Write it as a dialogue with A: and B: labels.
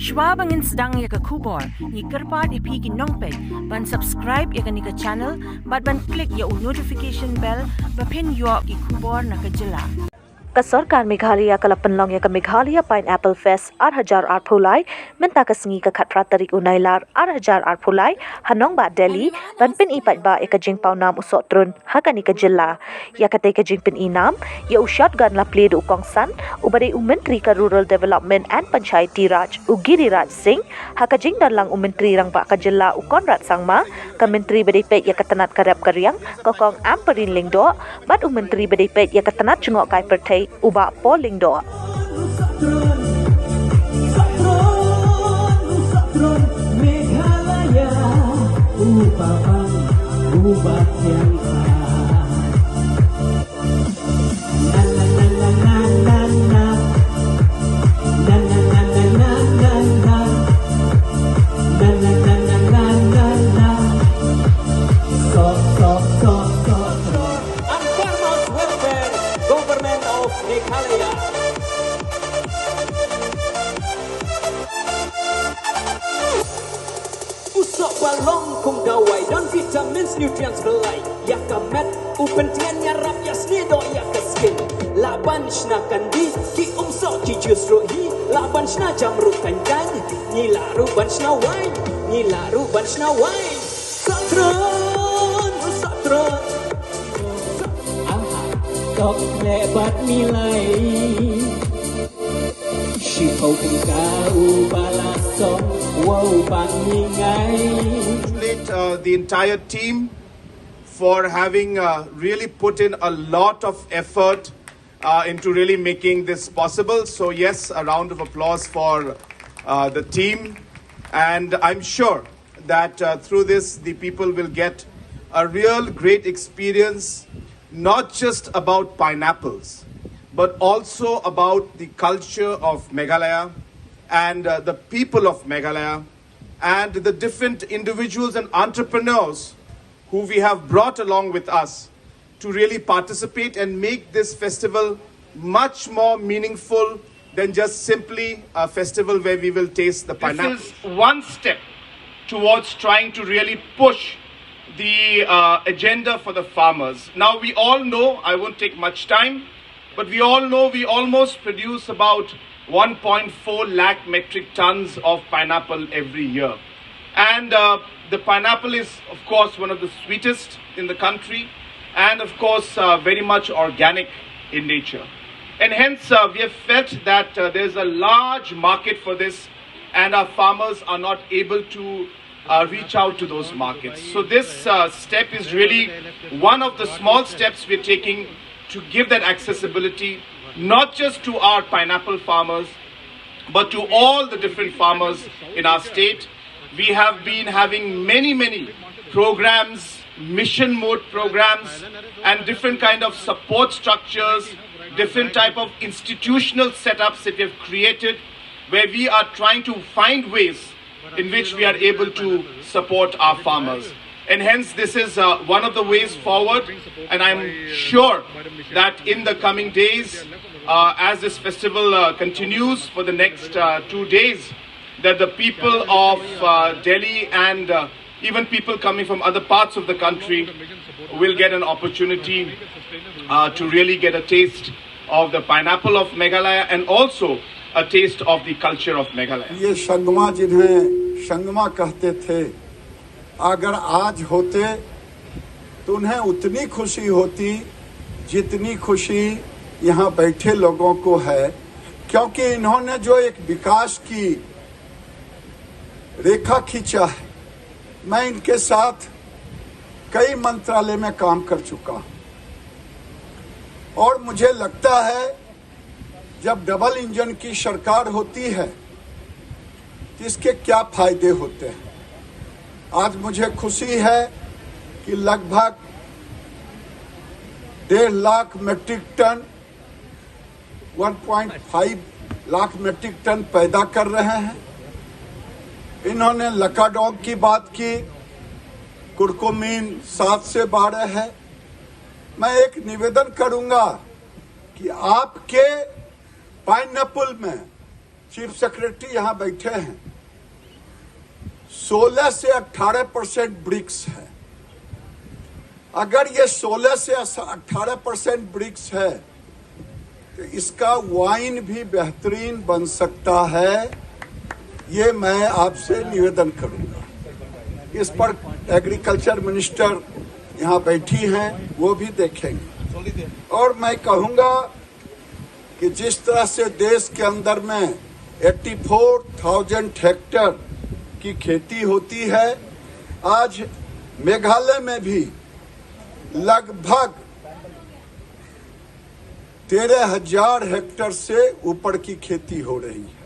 A: Schwabangin sedang ya ke kubor, ni kerpat ipi ki nongpek, ban subscribe ya ke ni ke channel, ban klik ya notification bell, bapin yo ki kubor na ke jylla.
B: Ka sorkar Meghalaya kala pynlong ya ka Meghalaya Pineapple Fest 8,000 phulai mynta ka sngi ka khat tarik nailar 8,000 phulai Nongbah Delhi ban Paidbah ya ka jingpawnam sohtrun Haka ni ka jylla ya katei ka jingpyninam ya shotgun la plie kongsan ubade Myntri ka rural development and Panchayati Raj Giriraj singh Haka jingdon lang Myntri rangbah ka jylla conrad sangma ka Myntri bade peit ya ka tanat karap karyang ka Kong Ampareen Lyngdoh bat Myntri bade peit ya ka tanat chungok kai pertai Bah Paul Lyngdoh.
C: Meghalaya, ubat yang Meghalaya. Usok balong kung gawai dan vitamins nutrients belai ya kamet upentian nyarap ya snido ya keskin laban shna kandi ki umsok ki justru hi laban shna jamru kanjang nyilaru ban shna wine nyilaru ban shna wine sohtrun Tok lebat nilai Shipau kau balasong wow
D: Congratulate the entire team for having really put in a lot of effort into really making this possible. So yes, a round of applause for the team, and I'm sure that through this the people will get a real great experience, not just about pineapples, but also about the culture of Meghalaya and the people of Meghalaya and the different individuals and entrepreneurs who we have brought along with us to really participate and make this festival much more meaningful than just simply a festival where we will taste the pineapple. This is one step towards trying to really push the agenda for the farmers. Now we all know, I won't take much time, but we all know we almost produce about 1.4 lakh metric tons of pineapple every year. And the pineapple is, of course, one of the sweetest in the country and, of course, very much organic in nature. And hence, we have felt that there's a large market for this and our farmers are not able to reach out to those markets. So this step is really one of the small steps we're taking to give that accessibility, not just to our pineapple farmers, but to all the different farmers in our state. We have been having many programs, mission mode programs, and different kind of support structures, different type of institutional setups that we have created, where we are trying to find ways in which we are able to support our farmers. And hence this is one of the ways forward, and I'm sure that in the coming days, as this festival continues for the next 2 days, that the people of Delhi and even people coming from other parts of the country will get an opportunity to really get a taste of the pineapple of Meghalaya and also a taste of the culture of Meghalaya.
E: ये sangma जिन्हें sangma कहते थे, अगर आज होते तो उन्हें उतनी खुशी होती जितनी खुशी यहाँ बैठे लोगों को है, क्योंकि इन्होंने जो एक विकास की रेखा खींचा है। मैं इनके साथ कई मंत्रालय में काम कर चुका और मुझे लगता है जब डबल इंजन की सरकार होती है तो इसके क्या फायदे होते हैं। आज मुझे खुशी है कि लगभग 1.5 lakh metric ton 1.5 lakh metric ton पैदा कर रहे हैं। इन्होंने लकाडोंग की बात की, कुरकुमीन 7 से 12 है। मैं एक निवेदन करूंगा कि आपके पाइनएप्पल में चीफ सेक्रेटरी यहाँ बैठे हैं, 16 से 18% ब्रिक्स है। अगर ये 16 से 18% ब्रिक्स है तो इसका वाइन भी बेहतरीन बन सकता है। ये मैं आपसे निवेदन करूंगा। इस पर एग्रीकल्चर मिनिस्टर यहाँ बैठी हैं, वो भी देखेंगे। और मैं कहूंगा कि जिस तरह से देश के अंदर में 84,000 हेक्टेयर की खेती होती है, आज मेघालय में भी लगभग 13,000 हेक्टेयर से ऊपर की खेती हो रही है।